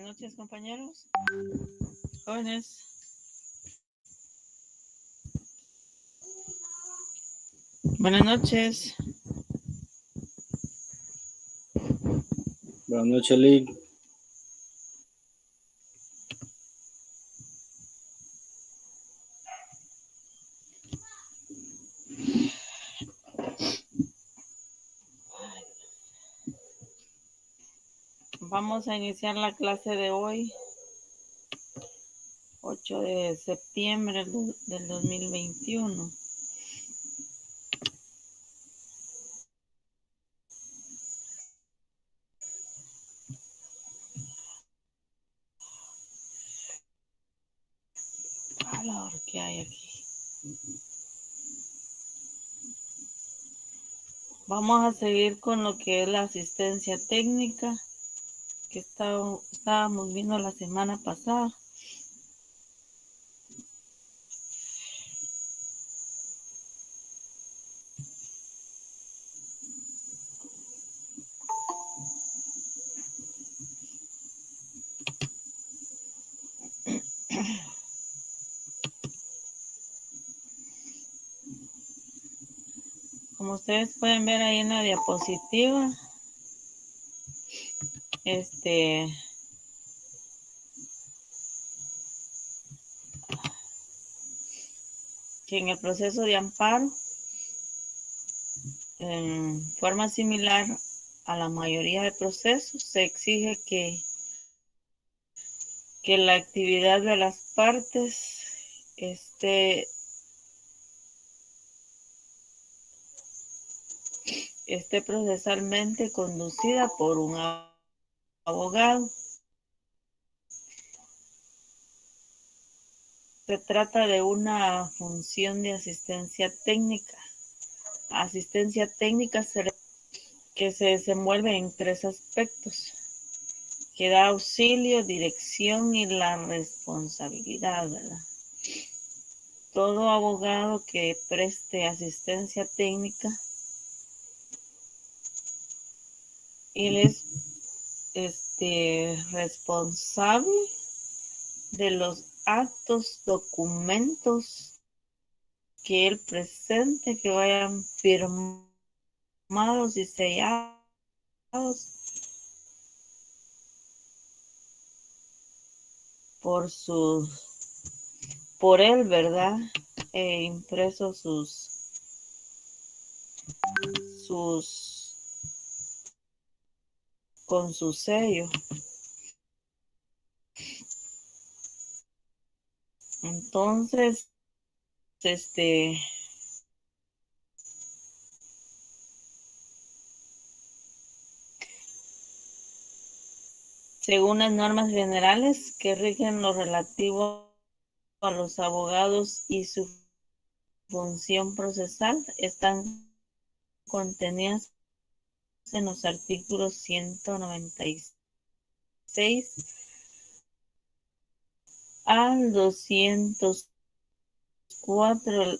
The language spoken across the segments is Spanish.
noches, compañeros. Jóvenes. Buenas noches. Buenas noches, Lee. Vamos a iniciar la clase de hoy, 8 de septiembre del 2021. ¿Qué hay aquí? Vamos a seguir con lo que es la asistencia técnica que estábamos viendo la semana pasada. Como ustedes pueden ver ahí en la diapositiva, que en el proceso de amparo, en forma similar a la mayoría de procesos, se exige que la actividad de las partes esté procesalmente conducida por un abogado. Se trata de una función de asistencia técnica. Asistencia técnica que se desenvuelve en tres aspectos, que da auxilio, dirección y la responsabilidad, ¿verdad? Todo abogado que preste asistencia técnica, él es responsable de los actos, documentos que él presente, que vayan firmados y sellados por él, ¿verdad? Impresos con su sello. Entonces, según las normas generales que rigen lo relativo a los abogados y su función procesal, están contenidas en los artículos 196 al 204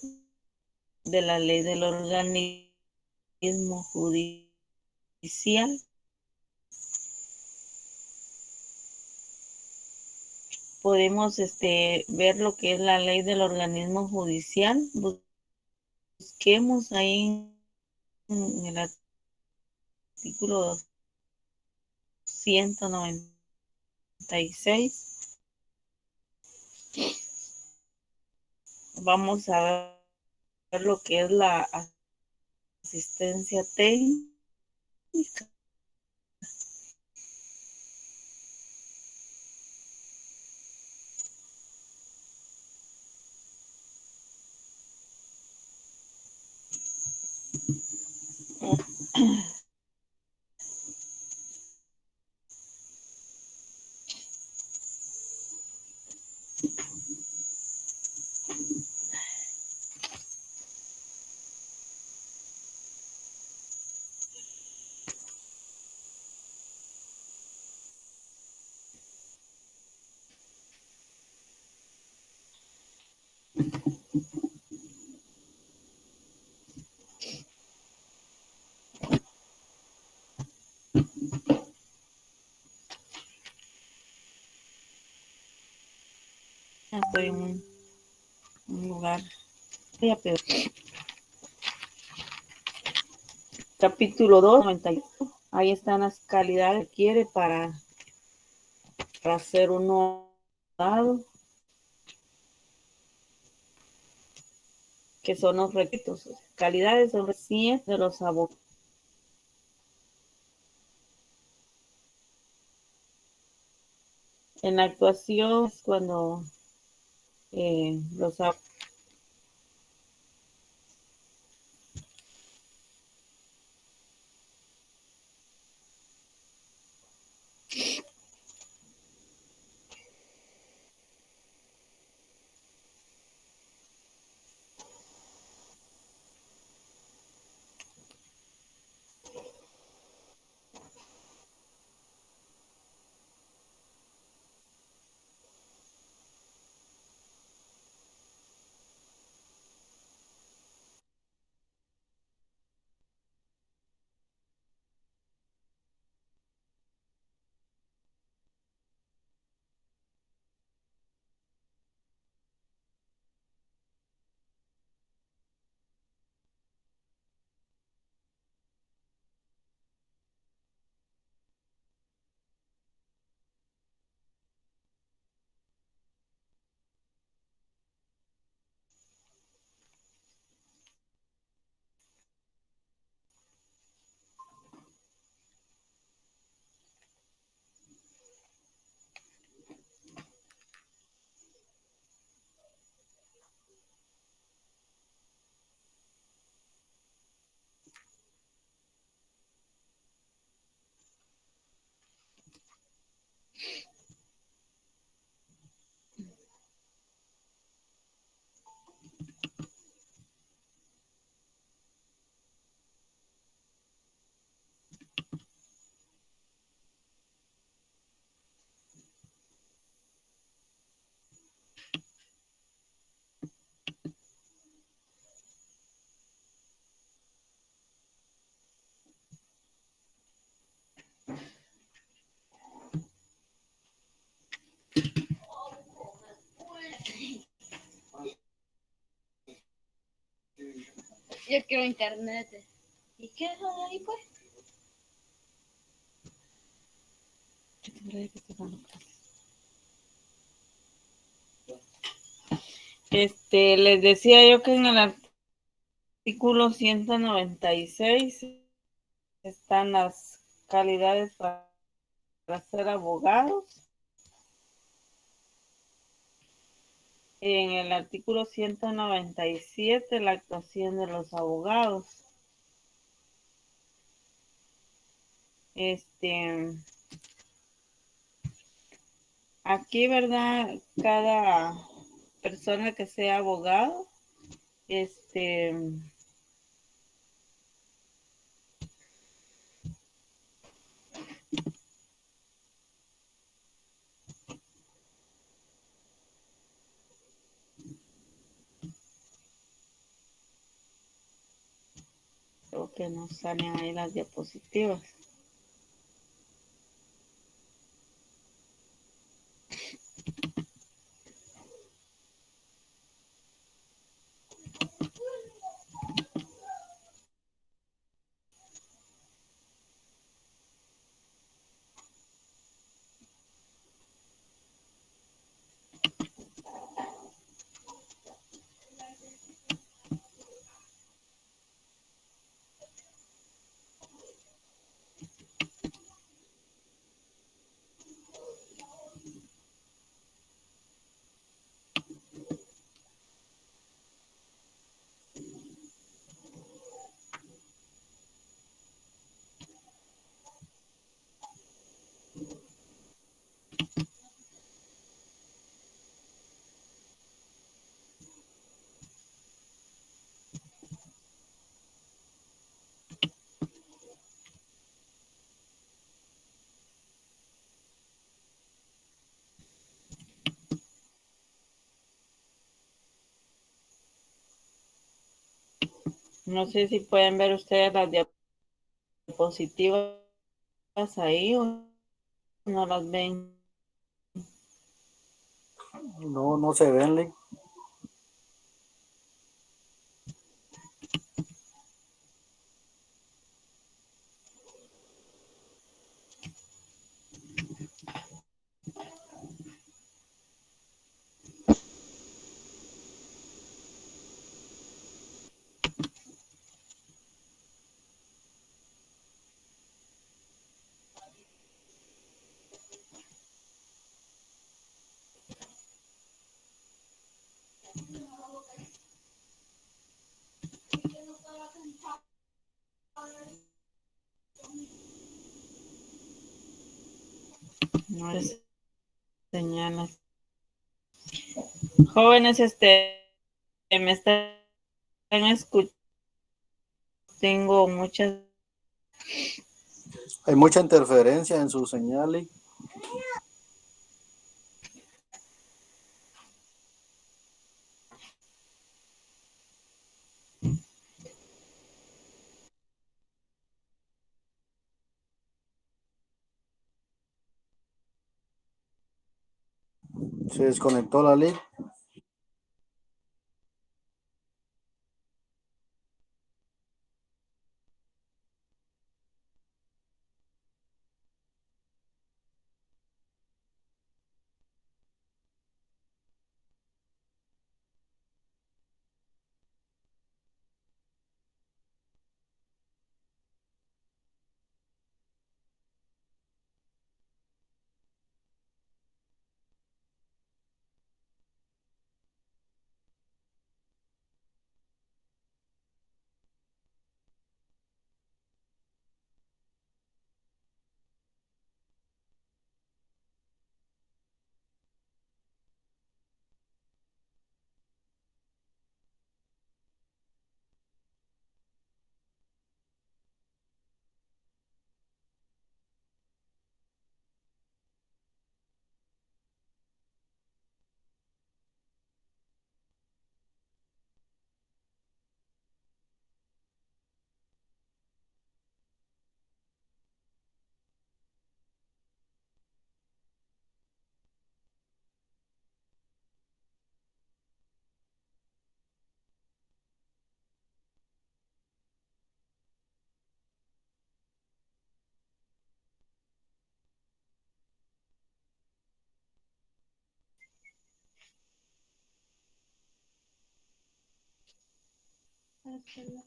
de la ley del organismo judicial. Podemos ver lo que es la ley del organismo judicial. Busquemos ahí en el artículo 196. Vamos a ver lo que es la asistencia técnica. estoy en un lugar. Capítulo 2, 98. Ahí están las calidades que quiere para hacer un abogado, que son los requisitos. Calidades son recién de los abogados. En la actuación es cuando los abogados. Yo quiero internet. ¿Y qué es lo de ahí, pues? Les decía yo que en el artículo 196 están las calidades para ser abogados. En el artículo 197, la actuación de los abogados. Aquí, ¿verdad? Cada persona que sea abogado, creo que nos salen ahí las diapositivas. No sé si pueden ver ustedes las diapositivas ahí o no las ven. No, no se ven, Lick. No es señal. Jóvenes, me están escuchando. Tengo muchas. Hay mucha interferencia en su señal, Lick. Se desconectó la Lick. Encender.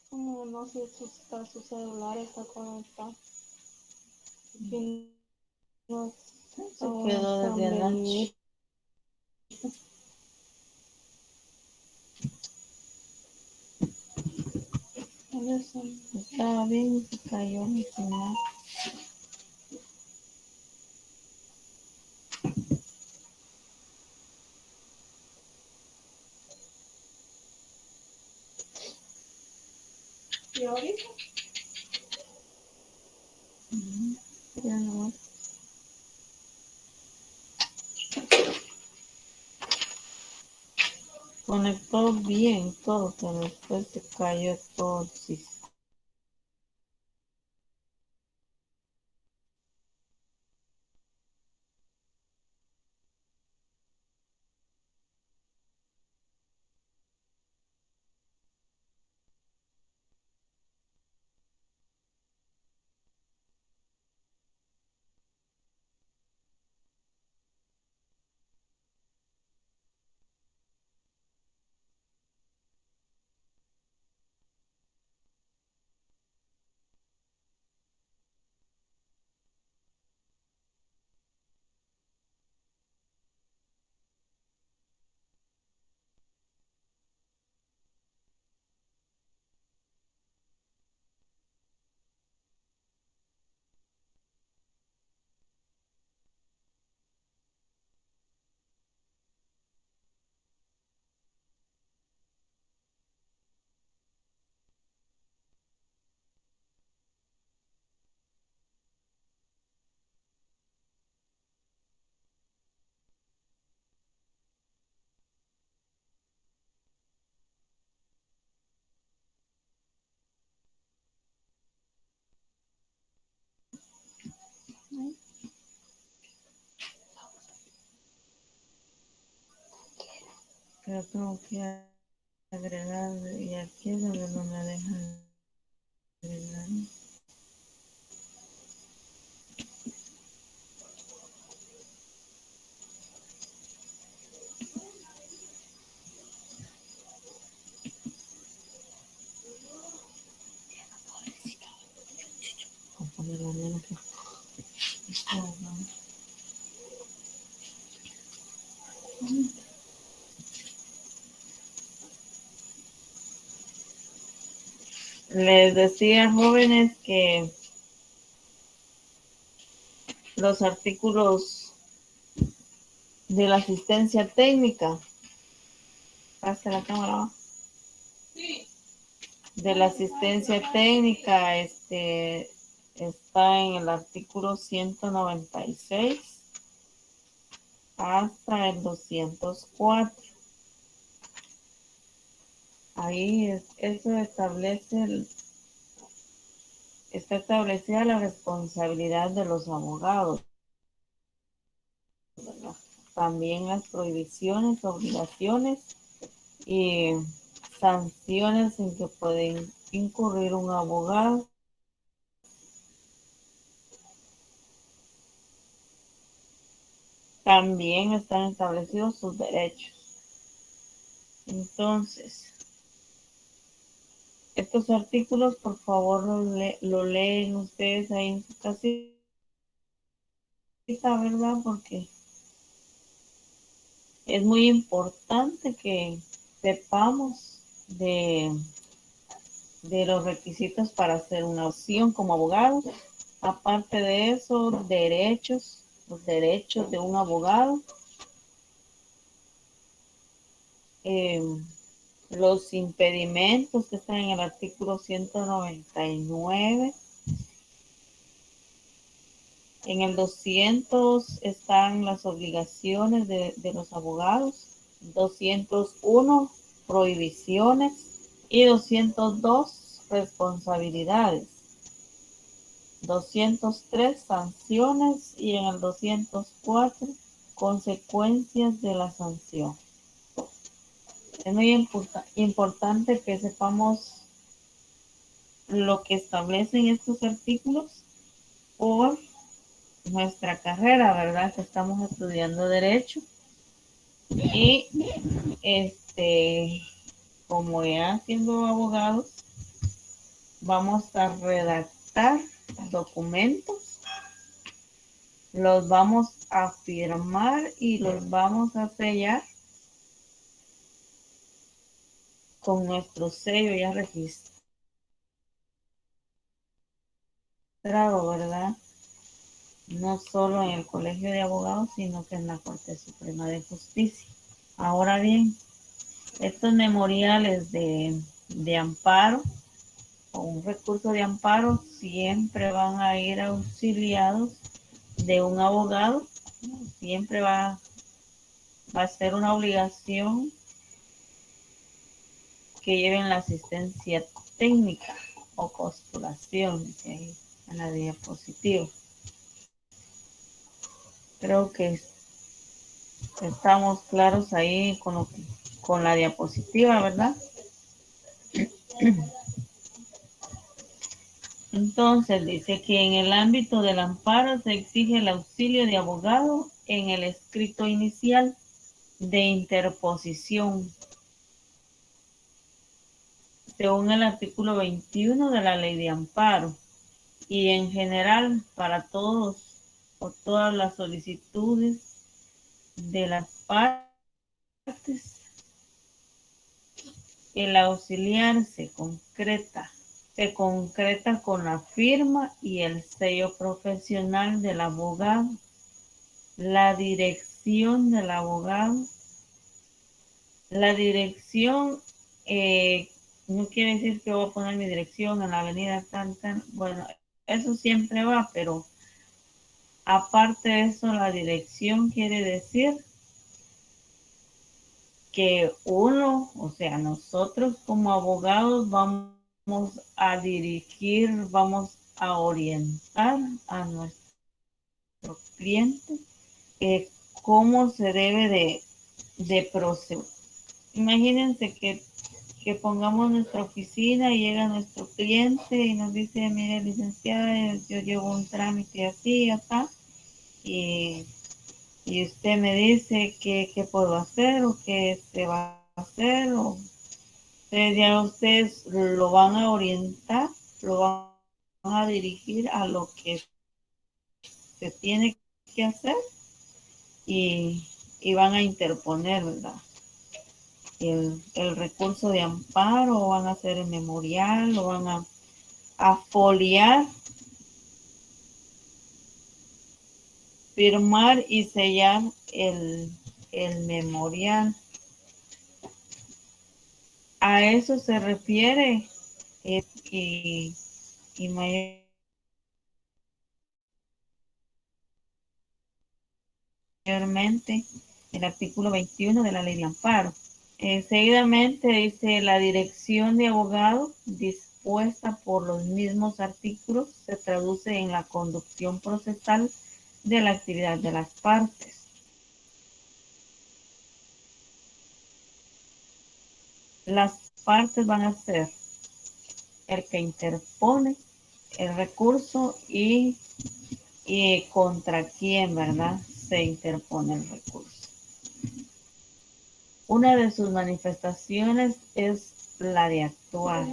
Como no sé si está su celular está conectado. No se quedó desde anoche. Estaba bien y se cayó mi señal. ¿Y ahorita? Ya no. Conectó bien todo, pero después se cayó todo. Sí. pero tengo que agregar y aquí es donde no me dejan agregar. Voy a poner la nena que está ahogando. Les decía, jóvenes, que los artículos de la asistencia técnica, hasta la cámara abajo, de la asistencia técnica, está en el artículo 196 hasta el 204. Ahí eso está establecida la responsabilidad de los abogados, ¿verdad? También las prohibiciones, obligaciones y sanciones en que pueden incurrir un abogado. También están establecidos sus derechos. Entonces, estos artículos, por favor, lo leen ustedes ahí en su casita, ¿verdad? Porque es muy importante que sepamos de los requisitos para hacer una opción como abogado. Aparte de eso, los derechos de un abogado, los impedimentos que están en el artículo 199. En el 200 están las obligaciones de los abogados, 201 prohibiciones y 202 responsabilidades, 203 sanciones y en el 204 consecuencias de la sanción. Es muy importante que sepamos lo que establecen estos artículos por nuestra carrera, ¿verdad? Que estamos estudiando derecho y como ya siendo abogados vamos a redactar documentos, los vamos a firmar y los vamos a sellar con nuestro sello ya registrado, ¿verdad? No solo en el Colegio de Abogados, sino que en la Corte Suprema de Justicia. Ahora bien, estos memoriales de amparo o un recurso de amparo siempre van a ir auxiliados de un abogado. Siempre va a ser una obligación que lleven la asistencia técnica o postulación, dice ahí en la diapositiva. Creo que estamos claros ahí con la diapositiva, ¿verdad? Entonces dice que en el ámbito del amparo se exige el auxilio de abogado en el escrito inicial de interposición, según el artículo 21 de la Ley de Amparo, y en general para todos o todas las solicitudes de las partes, el auxiliar se concreta con la firma y el sello profesional del abogado, la dirección del abogado. La dirección no quiere decir que voy a poner mi dirección en la avenida tal. Bueno, eso siempre va, pero aparte de eso, la dirección quiere decir que uno, o sea, nosotros como abogados vamos a dirigir, vamos a orientar a nuestro cliente cómo se debe de proceder. Imagínense que pongamos nuestra oficina y llega nuestro cliente y nos dice, mire, licenciada, yo llevo un trámite así, acá, y, y usted me dice qué puedo hacer o qué se va a hacer, o entonces ya ustedes lo van a orientar, lo van a dirigir a lo que se tiene que hacer y, y van a interponer, ¿verdad? El recurso de amparo, o van a hacer el memorial, o van a foliar, firmar y sellar el memorial. A eso se refiere y, y mayormente el artículo 21 de la ley de amparo. Seguidamente dice la dirección de abogado dispuesta por los mismos artículos se traduce en la conducción procesal de la actividad de las partes. Las partes van a ser el que interpone el recurso y contra quién, ¿verdad? Se interpone el recurso. Una de sus manifestaciones es la de actuar,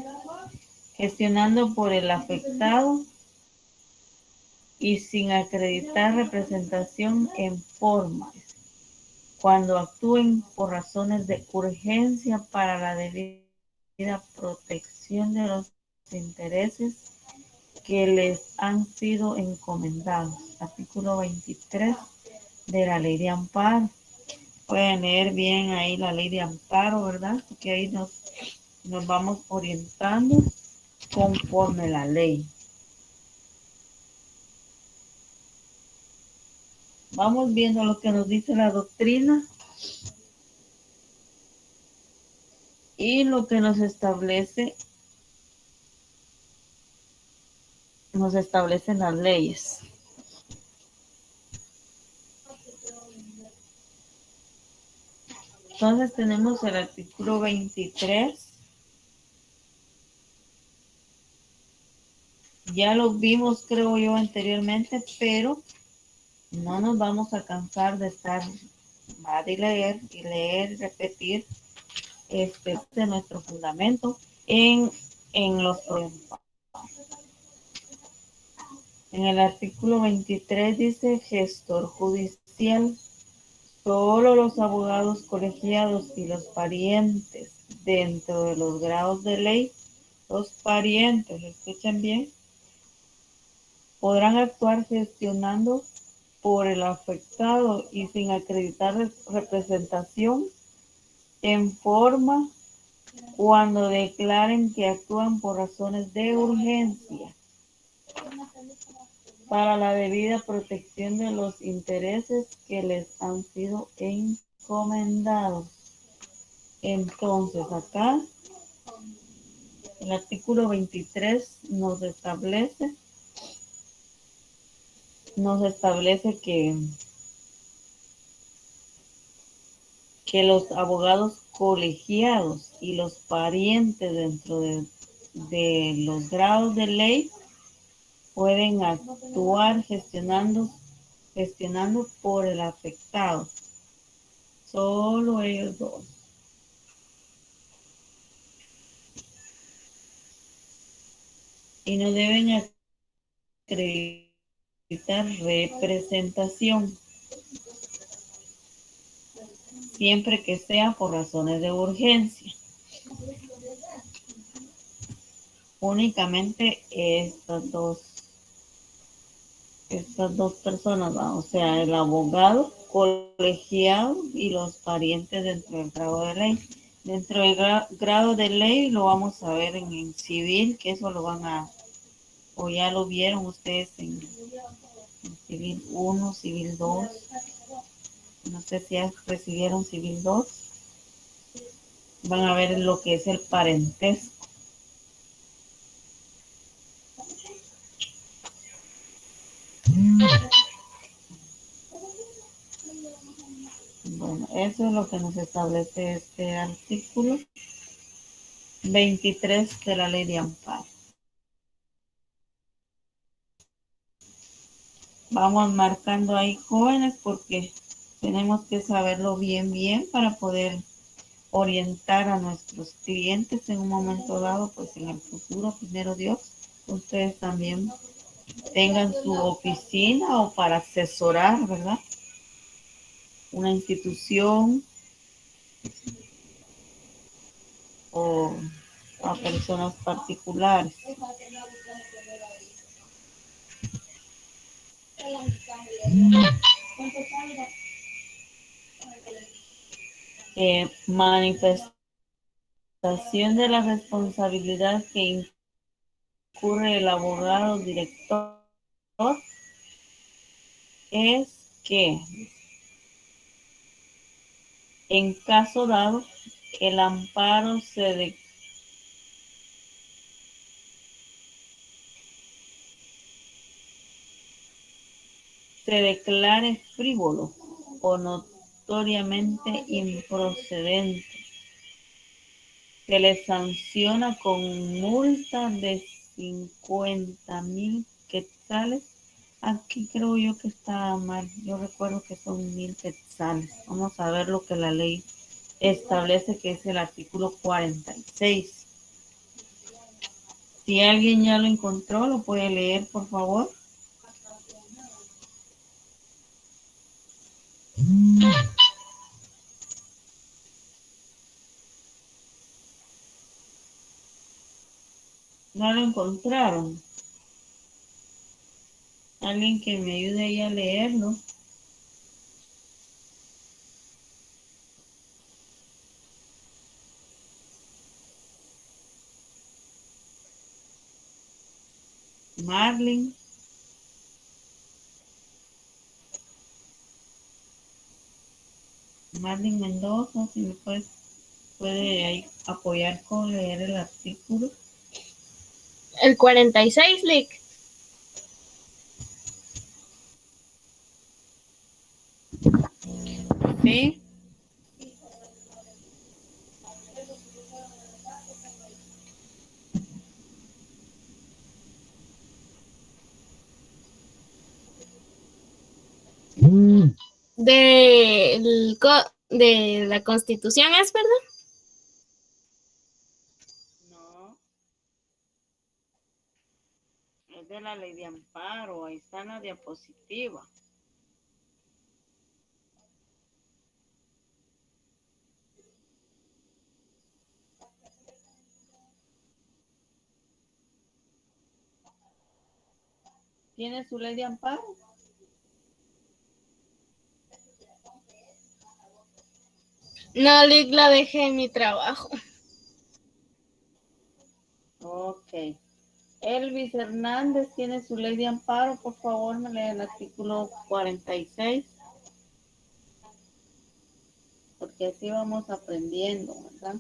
gestionando por el afectado y sin acreditar representación en forma, cuando actúen por razones de urgencia para la debida protección de los intereses que les han sido encomendados. Artículo 23 de la ley de amparo. Pueden leer bien ahí la ley de amparo, ¿verdad? Porque ahí nos vamos orientando conforme la ley. Vamos viendo lo que nos dice la doctrina y lo que nos establecen las leyes. Entonces tenemos el artículo 23. Ya lo vimos, creo yo, anteriormente, pero no nos vamos a cansar de estar y leer y repetir de nuestro fundamento en los problemas. En el artículo 23 dice gestor judicial. Solo los abogados colegiados y los parientes dentro de los grados de ley, los parientes, escuchen bien, podrán actuar gestionando por el afectado y sin acreditar representación en forma cuando declaren que actúan por razones de urgencia para la debida protección de los intereses que les han sido encomendados. Entonces, acá el artículo 23 nos establece que los abogados colegiados y los parientes dentro de los grados de ley pueden actuar gestionando por el afectado. Solo ellos dos. Y no deben acreditar representación, siempre que sea por razones de urgencia. Únicamente estas dos personas, ¿va? O sea, el abogado colegiado y los parientes dentro del grado de ley. Dentro del grado de ley lo vamos a ver en civil, que eso lo van a, o ya lo vieron ustedes en civil 1, civil 2. No sé si ya recibieron civil 2. Van a ver lo que es el parentesco. Bueno, Eso es lo que nos establece este artículo 23 de la ley de amparo. Vamos marcando ahí, jóvenes, porque tenemos que saberlo bien para poder orientar a nuestros clientes en un momento dado, pues en el futuro, primero Dios, ustedes también tengan su oficina o para asesorar, ¿verdad? Una institución o a personas particulares. Manifestación de la responsabilidad que incurre el abogado director es que en caso dado el amparo se declare frívolo o notoriamente improcedente. Se le sanciona con multa de 50,000 quetzales. Aquí creo yo que está mal. Yo recuerdo que son 1,000 quetzales. Vamos a ver lo que la ley establece, que es el artículo 46. Si alguien ya lo encontró, lo puede leer, por favor. No lo encontraron. Alguien que me ayude ahí a leerlo. Marlene. Marlene Mendoza, si me puede ahí apoyar con leer el artículo. El 46, Lick. Sí. De la Constitución, ¿es verdad? No. Es de la ley de amparo. Ahí está en la diapositiva. ¿Tiene su ley de amparo? No, Lick, la dejé en mi trabajo. Ok. Elvis Hernández tiene su ley de amparo. Por favor, me lee el artículo 46. Porque así vamos aprendiendo, ¿verdad?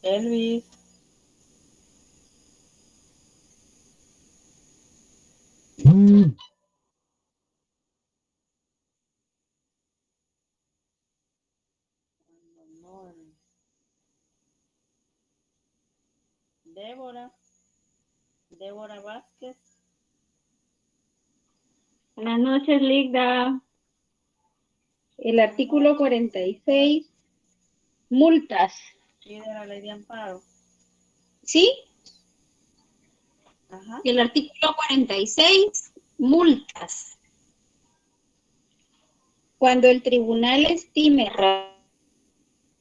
Elvis. No. Débora Vázquez. Buenas noches, Ligda. El artículo 46, multas. Sí, de la ley de amparo. ¿Sí? Ajá. El artículo 46, multas. Cuando el tribunal estime,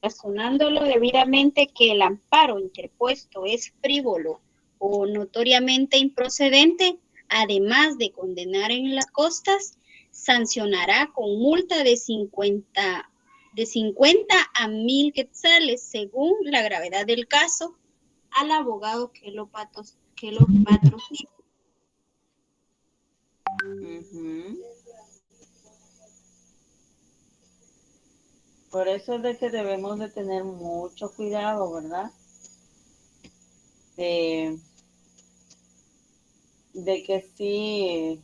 razonándolo debidamente, que el amparo interpuesto es frívolo o notoriamente improcedente, además de condenar en las costas, sancionará con multa de 50 a 1,000 quetzales, según la gravedad del caso, al abogado que lo patrocine. Uh-huh. Por eso es de que debemos de tener mucho cuidado, ¿verdad? De que sí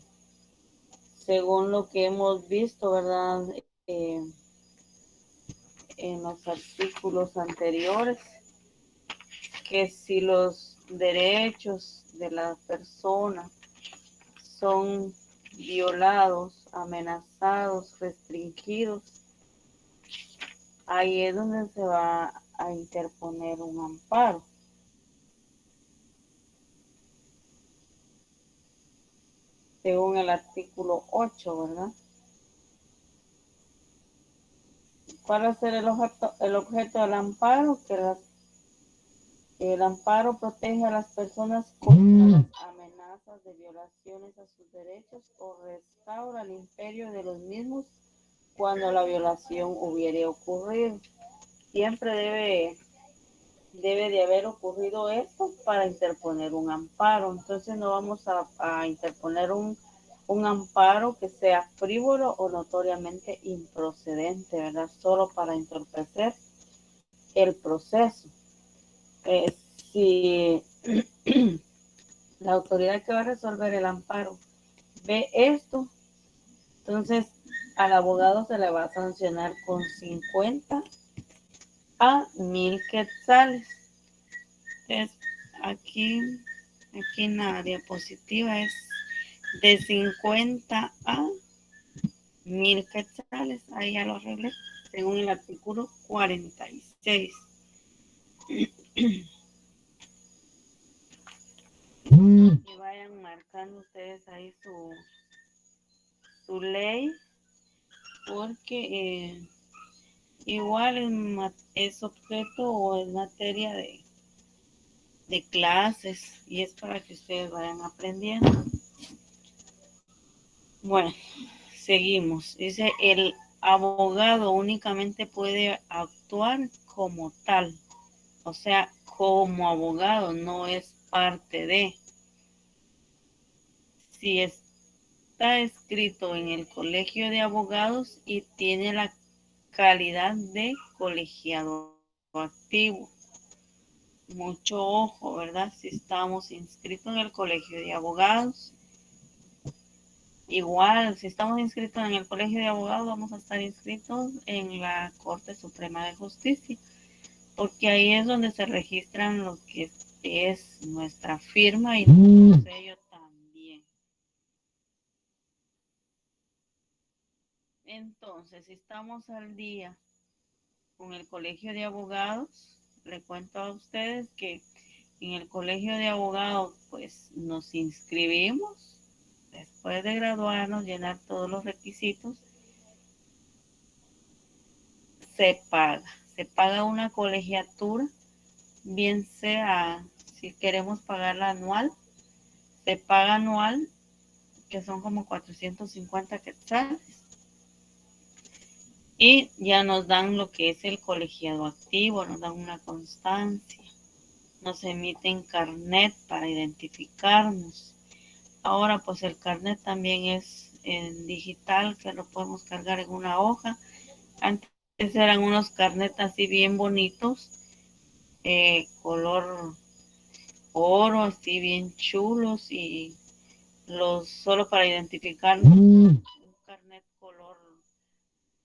según lo que hemos visto, ¿verdad? En los artículos anteriores, que si los derechos de la persona son violados, amenazados, restringidos, ahí es donde se va a interponer un amparo. Según el artículo 8, ¿verdad? ¿Cuál va a ser el objeto del amparo? El amparo protege a las personas contra las amenazas de violaciones a sus derechos o restaura el imperio de los mismos cuando la violación hubiere ocurrido. Siempre debe de haber ocurrido esto para interponer un amparo. Entonces no vamos a interponer un amparo que sea frívolo o notoriamente improcedente, ¿verdad? Solo para entorpecer el proceso. Si la autoridad que va a resolver el amparo ve esto, entonces al abogado se le va a sancionar con 50 a 1000 quetzales. Entonces, aquí en la diapositiva es de 50 a 1000 quetzales. Ahí ya lo arreglé, según el artículo 46. Y vayan marcando ustedes ahí su ley, porque igual es objeto o es materia de clases y es para que ustedes vayan aprendiendo. Bueno, seguimos. Dice, el abogado únicamente puede actuar como tal, o sea, como abogado, no es parte de. Si está escrito en el Colegio de Abogados y tiene la calidad de colegiado activo. Mucho ojo, ¿verdad? Si estamos inscritos en el Colegio de Abogados, igual, si estamos inscritos en el Colegio de Abogados, vamos a estar inscritos en la Corte Suprema de Justicia, porque ahí es donde se registran lo que es nuestra firma y nuestro sello también. Entonces, si estamos al día con el Colegio de Abogados, le cuento a ustedes que en el Colegio de Abogados, pues nos inscribimos. Después de graduarnos, llenar todos los requisitos, se paga una colegiatura, bien sea si queremos pagarla anual, se paga anual, que son como 450 quetzales, y ya nos dan lo que es el colegiado activo, nos dan una constancia, nos emiten carnet para identificarnos. Ahora pues el carnet también es en digital, que lo podemos cargar en una hoja. Antes eran unos carnet así bien bonitos, color oro, así bien chulos, y los solo para identificarnos, un carnet color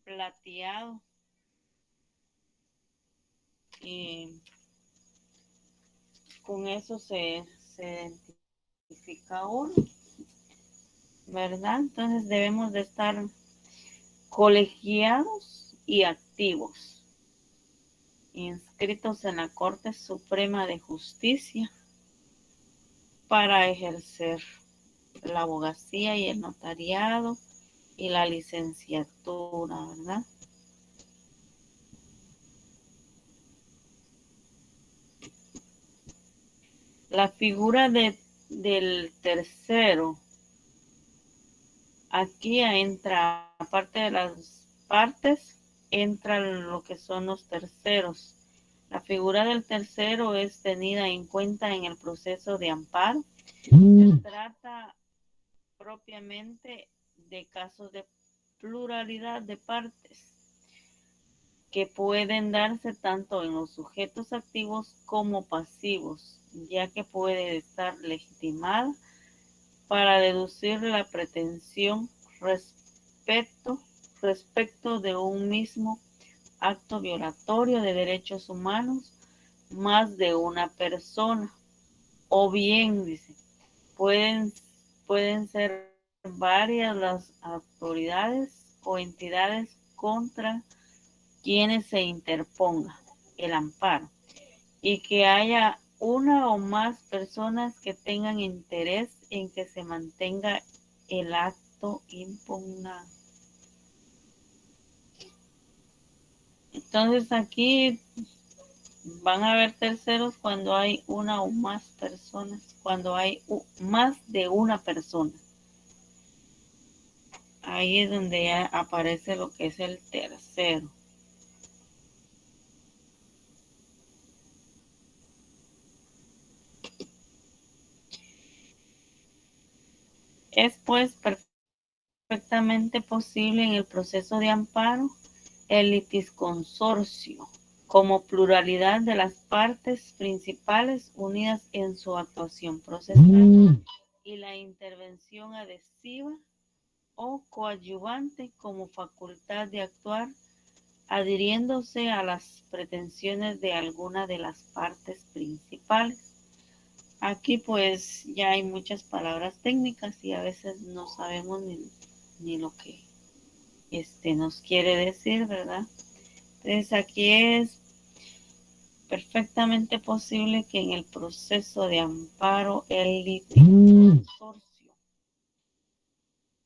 plateado. Y con eso se identifica uno, ¿verdad? Entonces debemos de estar colegiados y activos, inscritos en la Corte Suprema de Justicia para ejercer la abogacía y el notariado y la licenciatura, ¿verdad? La figura del tercero, aquí entra, aparte de las partes, entra lo que son los terceros. La figura del tercero es tenida en cuenta en el proceso de amparo. Se trata propiamente de casos de pluralidad de partes que pueden darse tanto en los sujetos activos como pasivos, ya que puede estar legitimada para deducir la pretensión respecto de un mismo acto violatorio de derechos humanos más de una persona. O bien, dice, pueden ser varias las autoridades o entidades contra quienes se interponga el amparo y que haya una o más personas que tengan interés en que se mantenga el acto impugnado. Entonces aquí van a haber terceros cuando hay una o más personas, cuando hay más de una persona. Ahí es donde ya aparece lo que es el tercero. Es pues perfectamente posible en el proceso de amparo el litisconsorcio como pluralidad de las partes principales unidas en su actuación procesal y la intervención adhesiva o coadyuvante como facultad de actuar adhiriéndose a las pretensiones de alguna de las partes principales. Aquí pues ya hay muchas palabras técnicas y a veces no sabemos ni lo que nos quiere decir, ¿verdad? Entonces aquí es perfectamente posible que en el proceso de amparo el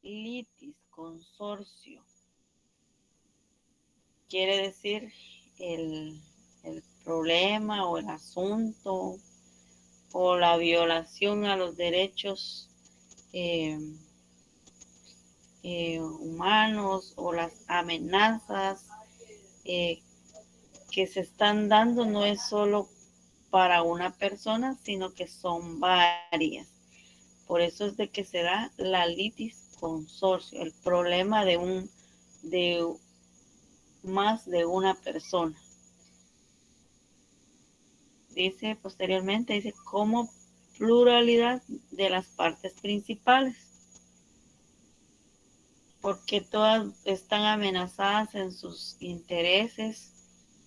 litisconsorcio quiere decir el problema o el asunto o la violación a los derechos humanos o las amenazas que se están dando no es solo para una persona, sino que son varias. Por eso es de que se da la litisconsorcio, el problema de más de una persona. Dice posteriormente, dice como pluralidad de las partes principales, porque todas están amenazadas en sus intereses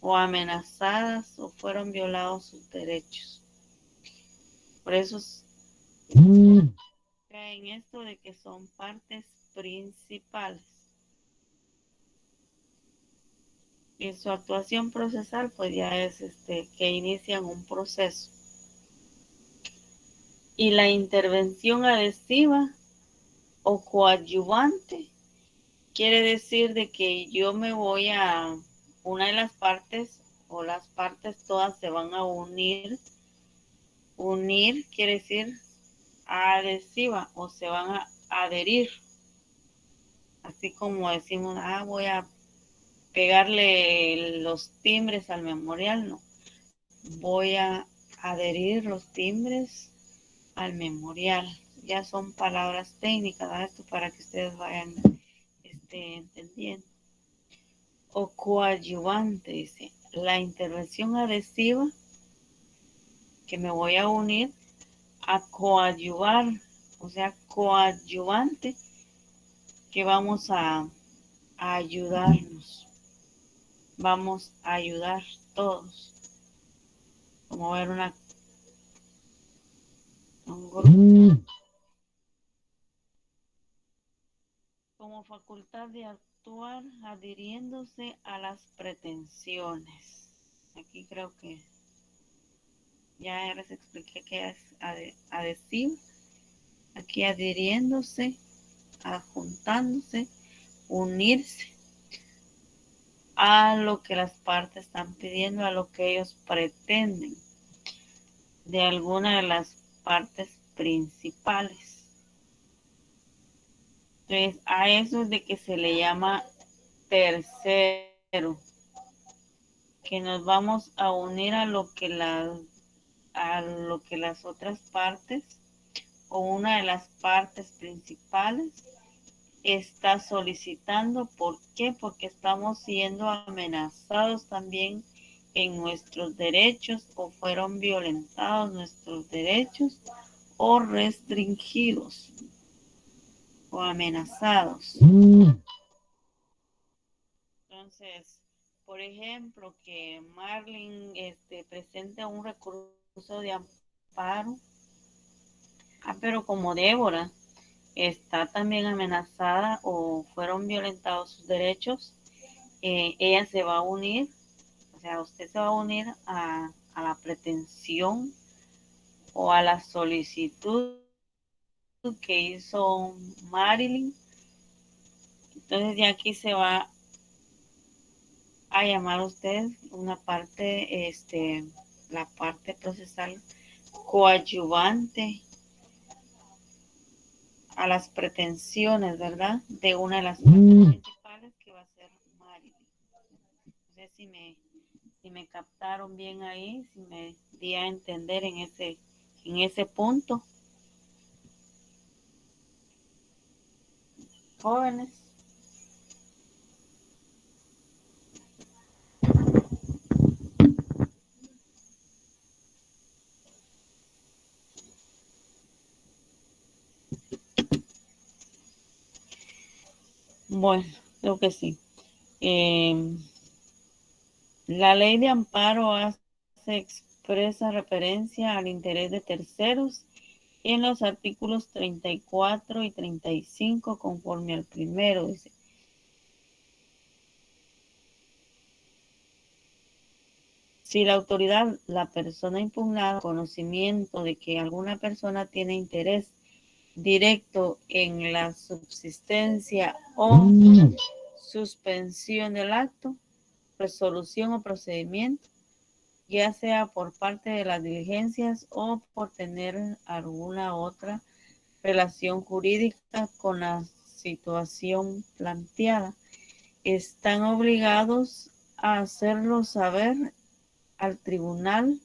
o amenazadas o fueron violados sus derechos. Por eso cae en esto de que son partes principales. Y su actuación procesal pues ya es que inician un proceso. Y la intervención adhesiva o coadyuvante quiere decir de que yo me voy a una de las partes o las partes todas se van a unir. Unir quiere decir adhesiva o se van a adherir. Así como decimos, voy a pegarle los timbres al memorial, no. Voy a adherir los timbres al memorial. Ya son palabras técnicas, ¿verdad? Esto para que ustedes vayan entendiendo. O coadyuvante, dice, la intervención adhesiva que me voy a unir a coadyuvar, o sea, coadyuvante, que vamos a ayudarnos. Vamos a ayudar todos. Como ver un grupo. Como facultad de actuar adhiriéndose a las pretensiones. Aquí creo que ya les expliqué que es adhesivo. Aquí adhiriéndose, adjuntándose, unirse a lo que las partes están pidiendo, a lo que ellos pretenden de alguna de las partes principales. Entonces, a eso es de que se le llama tercero, que nos vamos a unir a lo que las otras partes o una de las partes principales está solicitando. ¿Por qué? Porque estamos siendo amenazados también en nuestros derechos o fueron violentados nuestros derechos o restringidos o amenazados. Entonces, por ejemplo, que Marlene presente un recurso de amparo, pero como Débora está también amenazada o fueron violentados sus derechos, ella se va a unir, o sea, usted se va a unir a la pretensión o a la solicitud que hizo Marilyn. Entonces ya aquí se va a llamar usted una parte, la parte procesal coadyuvante a las pretensiones, ¿verdad? De una de las partes principales que va a ser Marilyn. No sé si me captaron bien ahí, si me di a entender en ese punto. Jóvenes. Bueno, creo que sí. La ley de amparo hace expresa referencia al interés de terceros en los artículos 34 y 35 conforme al primero. Dice, si la autoridad, la persona impugnada, conocimiento de que alguna persona tiene interés directo en la subsistencia o suspensión del acto, resolución o procedimiento, ya sea por parte de las diligencias o por tener alguna otra relación jurídica con la situación planteada, están obligados a hacerlo saber al tribunal,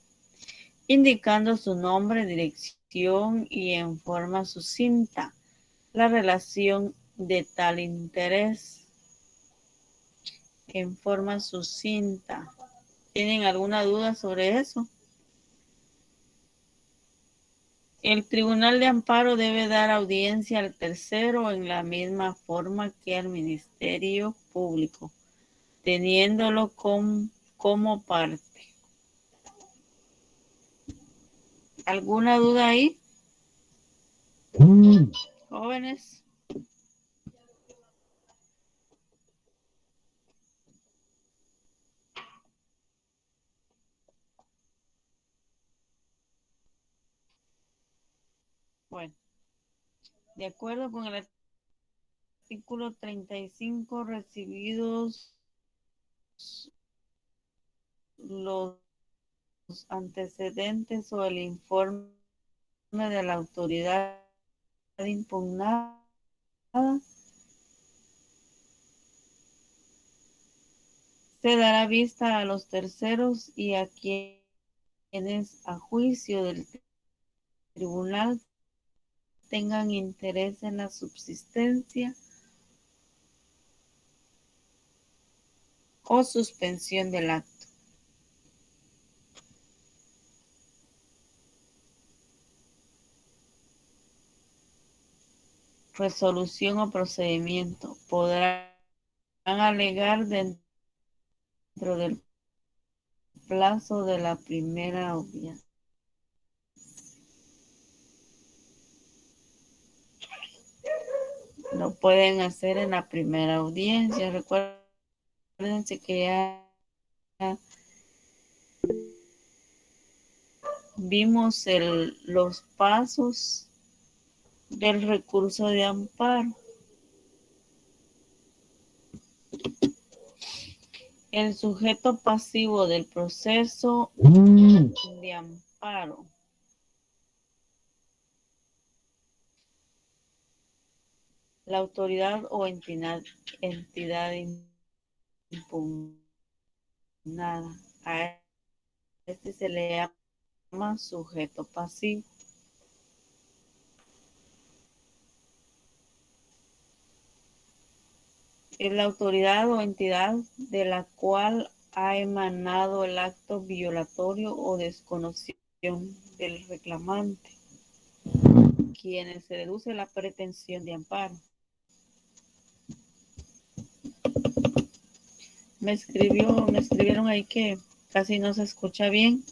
indicando su nombre, dirección y en forma sucinta la relación de tal interés. En forma sucinta. ¿Tienen alguna duda sobre eso? El Tribunal de Amparo debe dar audiencia al tercero en la misma forma que al Ministerio Público, teniéndolo como parte. ¿Alguna duda ahí? Jóvenes. Bueno, de acuerdo con el artículo 35, recibidos los antecedentes o el informe de la autoridad impugnada, se dará vista a los terceros y a quienes a juicio del tribunal tengan interés en la subsistencia o suspensión del acto. Resolución o procedimiento podrán alegar dentro del plazo de la primera audiencia. Lo pueden hacer en la primera audiencia. Recuérdense que ya vimos los pasos del recurso de amparo. El sujeto pasivo del proceso de amparo. La autoridad o entidad impugnada. A este se le llama sujeto pasivo. Es la autoridad o entidad de la cual ha emanado el acto violatorio o desconexión del reclamante, quienes se deduce la pretensión de amparo. me escribieron ahí que casi no se escucha bien.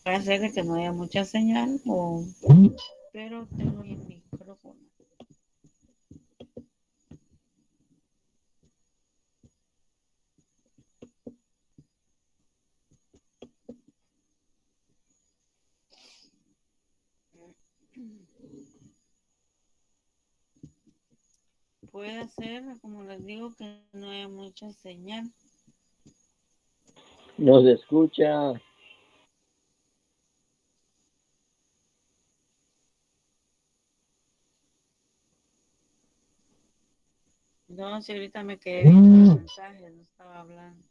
Puede ser de que no haya mucha señal, pero tengo el micrófono. Puede ser, como les digo, que no haya mucha señal. No se escucha. No, si ahorita me quedé viendo los mensajes, no estaba hablando.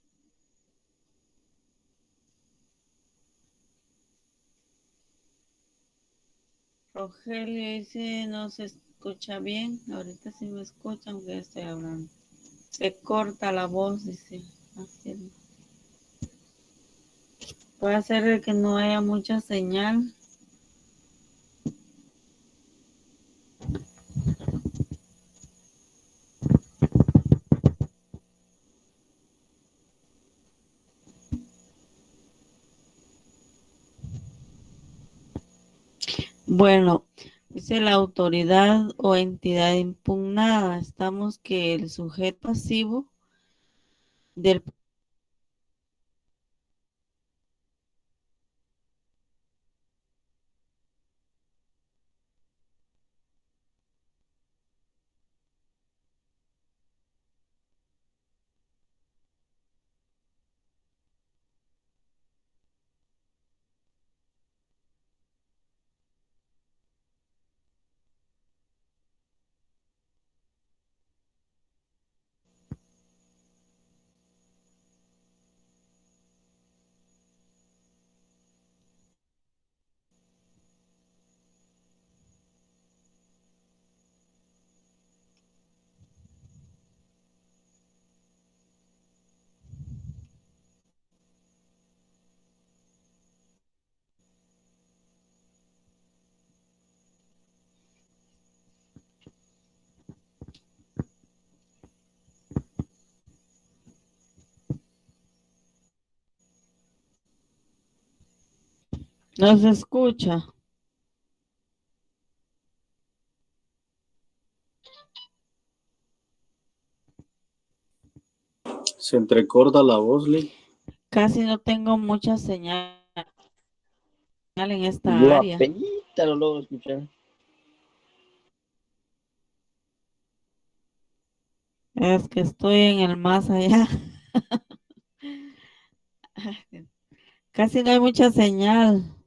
Rogelio dice, no se escucha bien. Ahorita sí me escuchan, aunque ya estoy hablando. Se corta la voz, dice. Así es. Puede ser de que no haya mucha señal. Bueno, dice la autoridad o entidad impugnada. Estamos que el sujeto pasivo del no se escucha. Se entrecorta la voz, Lick. Casi no tengo mucha señal en esta Yo área. apenas lo logro escuchar. Es que estoy en el más allá. Casi no hay mucha señal,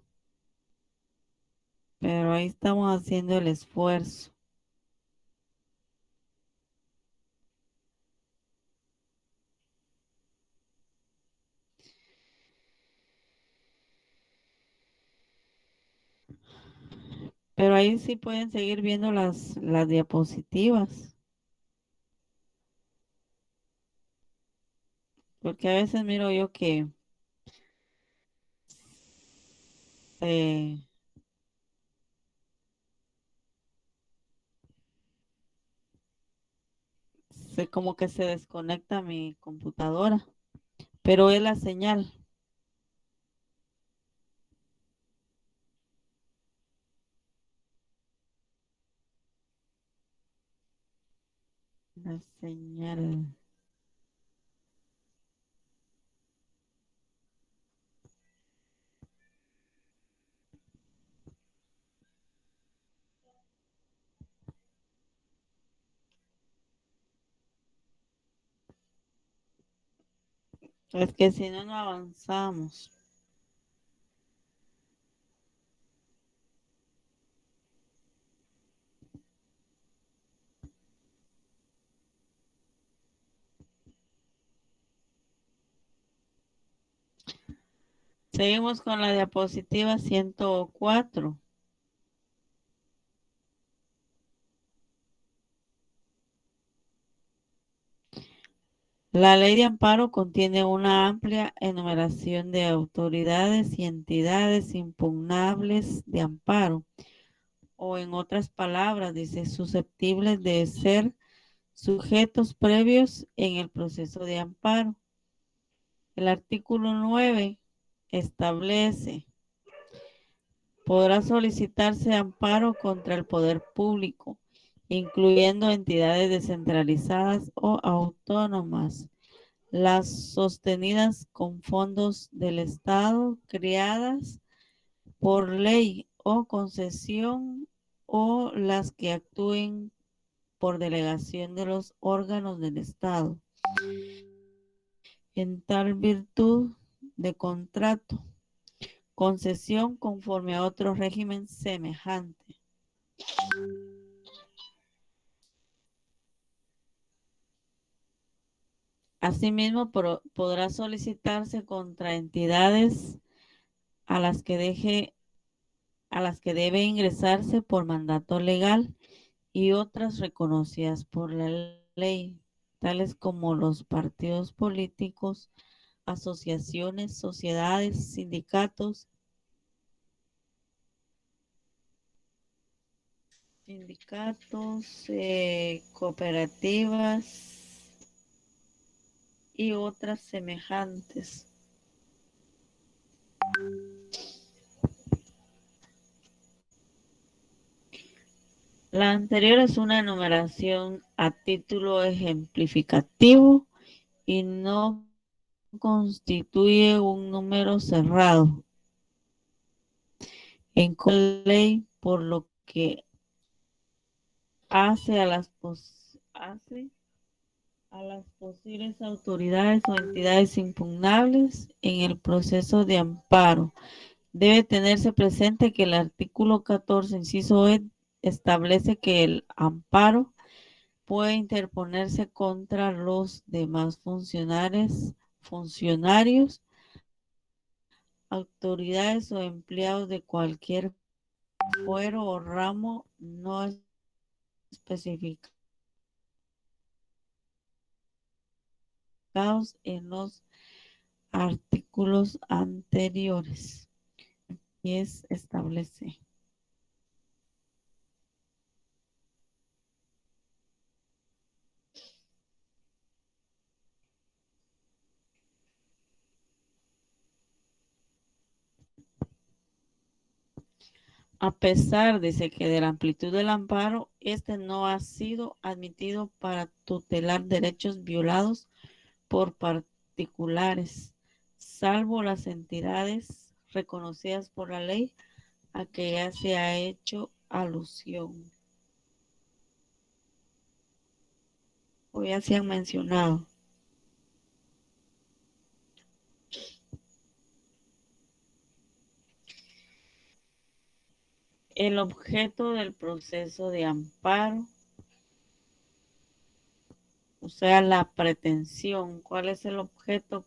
pero ahí estamos haciendo el esfuerzo. Pero ahí sí pueden seguir viendo las diapositivas. Porque a veces miro yo que eh, como que se desconecta mi computadora. Pero es la señal. La señal. Es que si no, no avanzamos. Seguimos con la diapositiva 104. La ley de amparo contiene una amplia enumeración de autoridades y entidades impugnables de amparo, o en otras palabras, dice, susceptibles de ser sujetos previos en el proceso de amparo. El artículo 9 establece: podrá solicitarse amparo contra el poder público, incluyendo entidades descentralizadas o autónomas, las sostenidas con fondos del Estado, creadas por ley o concesión, o las que actúen por delegación de los órganos del Estado, en tal virtud de contrato, concesión conforme a otro régimen semejante. Asimismo, podrá solicitarse contra entidades a las que debe ingresarse por mandato legal y otras reconocidas por la ley, tales como los partidos políticos, asociaciones, sociedades, cooperativas y otras semejantes. La anterior es una enumeración a título ejemplificativo y no constituye un número cerrado en ley, por lo que hace a las posibles autoridades o entidades impugnables en el proceso de amparo. Debe tenerse presente que el artículo 14, inciso E, establece que el amparo puede interponerse contra los demás funcionarios, autoridades o empleados de cualquier fuero o ramo no especificados en los artículos anteriores. Y es establece. A pesar, dice, que de la amplitud del amparo, este no ha sido admitido para tutelar derechos violados por particulares, salvo las entidades reconocidas por la ley a que ya se ha hecho alusión o ya se han mencionado. El objeto del proceso de amparo, o sea, la pretensión. ¿Cuál es el objeto?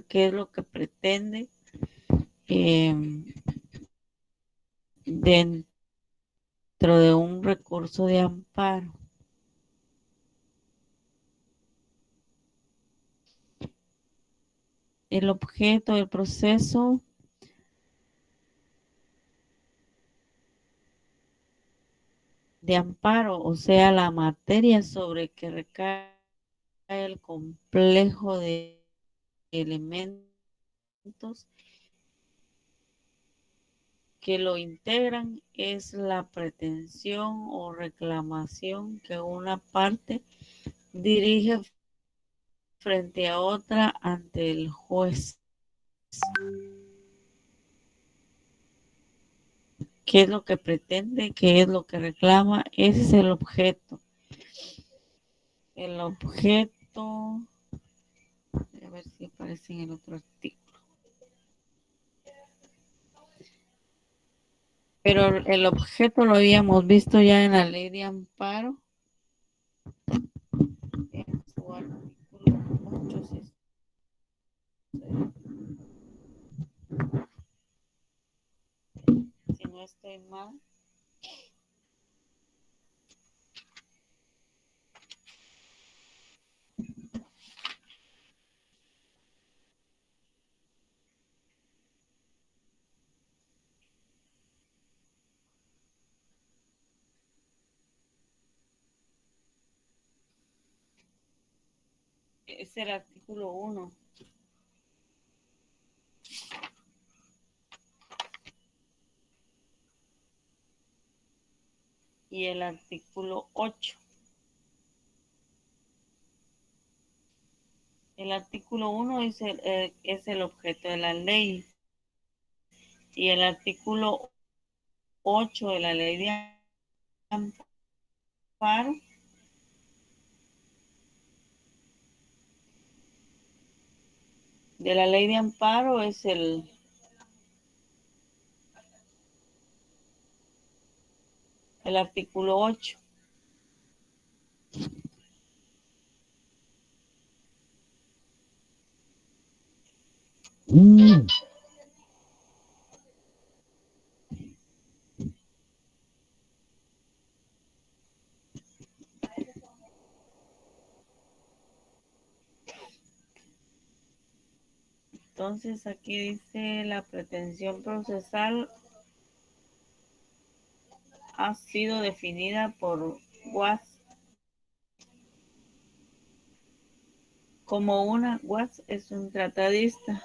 ¿Qué es lo que pretende dentro de un recurso de amparo? El objeto del proceso de amparo, o sea, la materia sobre que recae el complejo de elementos que lo integran, es la pretensión o reclamación que una parte dirige frente a otra ante el juez. ¿Qué es lo que pretende? ¿Qué es lo que reclama? Ese es el objeto. El objeto, a ver si aparece en el otro artículo. Pero el objeto lo habíamos visto ya en la ley de amparo, en su artículo 8, si no estoy mal. Es el artículo 1. y el artículo 8. El artículo 1 es el objeto de la ley y el artículo 8 de la ley de amparo es el artículo 8. Entonces aquí dice la pretensión procesal ha sido definida por Watts como Watts es un tratadista,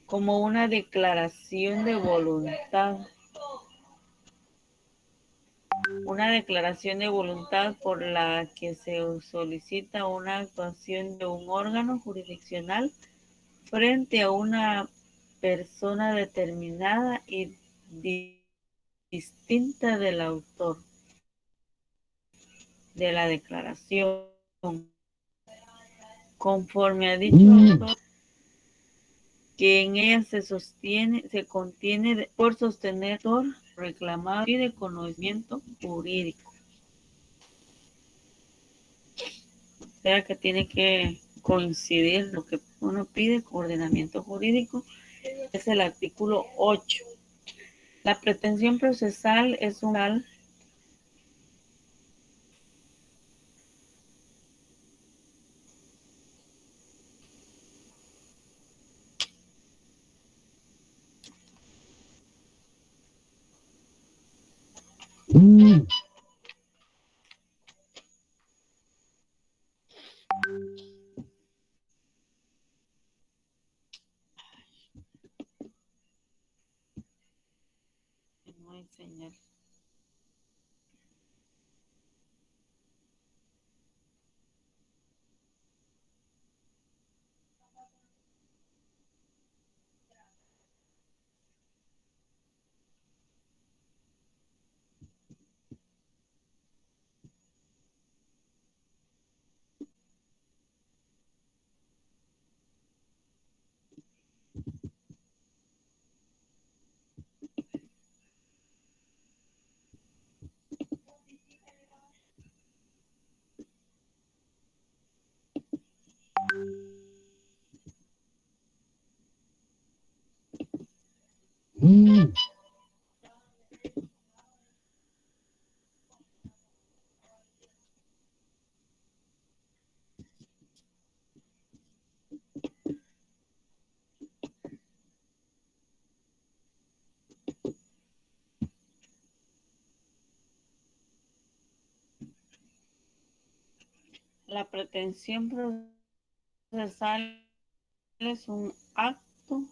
como una declaración de voluntad. Una declaración de voluntad por la que se solicita una actuación de un órgano jurisdiccional frente a una persona determinada y distinta del autor de la declaración. Conforme a dicho autor, que en ella se contiene por sostener reclamado y de conocimiento jurídico. O sea que tiene que coincidir lo que uno pide con ordenamiento jurídico. Es el artículo 8. La pretensión procesal es un no hay señal. La pretensión procesal es un acto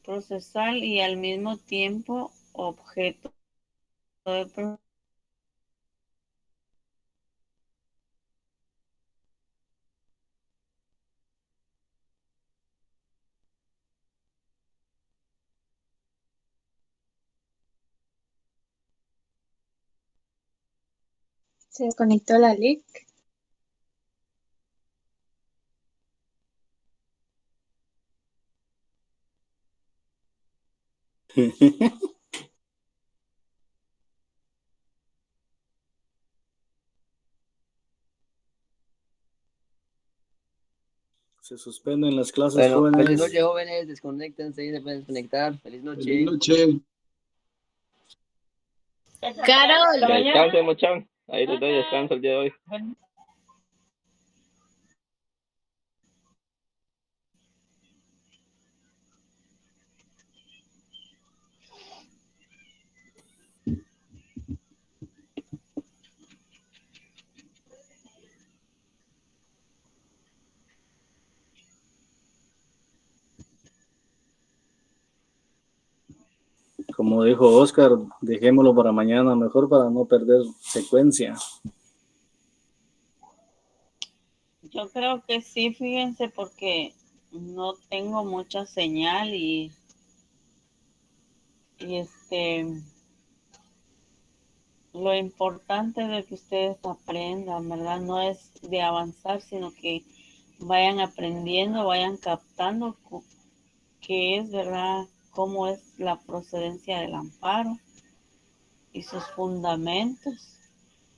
procesal y al mismo tiempo objeto de proceso. Se desconectó la LIC. Se suspenden las clases, Bueno, feliz jóvenes. noche, jóvenes. Desconéctense y se pueden desconectar. Feliz noche. Feliz noche. Carol. Descansen, muchachos. Ahí les doy descanso el día de hoy. como dijo Oscar, dejémoslo para mañana mejor para no perder secuencia. Yo creo que sí, fíjense, porque no tengo mucha señal y lo importante de que ustedes aprendan, ¿verdad? No es de avanzar, sino que vayan aprendiendo, vayan captando qué es, ¿verdad? Cómo es la procedencia del amparo y sus fundamentos.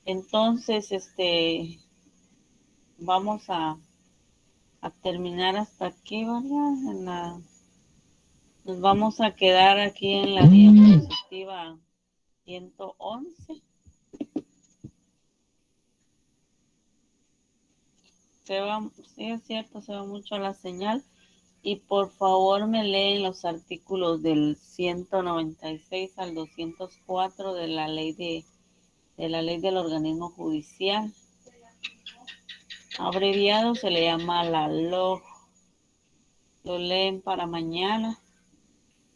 Entonces, vamos a terminar hasta aquí, ¿verdad? Nos vamos a quedar aquí en la diapositiva 111. Sí, es cierto, se va mucho la señal. Y por favor me leen los artículos del 196 al 204 de la ley del organismo judicial. Abreviado se le llama la LOJ. Lo leen para mañana,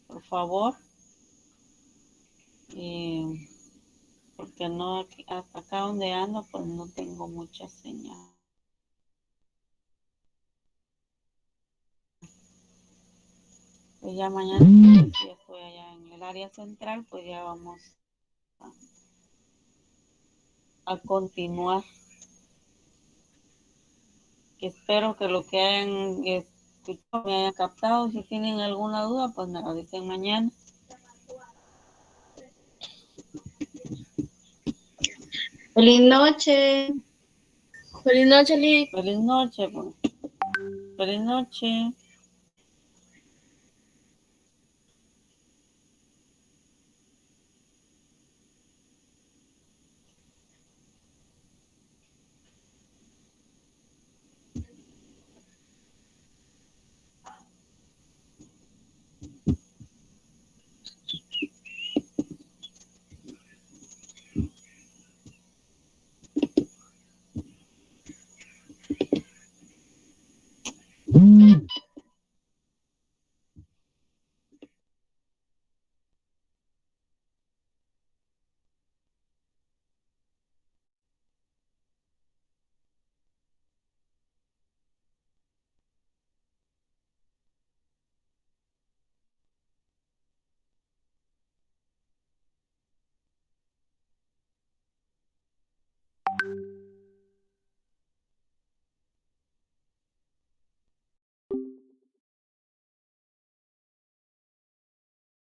por favor. Porque no, hasta acá donde ando, pues no tengo mucha señal. Pues ya mañana, si estoy allá en el área central, pues ya vamos a continuar. Espero que lo que hayan escuchado me hayan captado. Si tienen alguna duda, pues me lo dicen mañana. Feliz noche. Feliz noche, Liz. Feliz noche, pues. Feliz noche.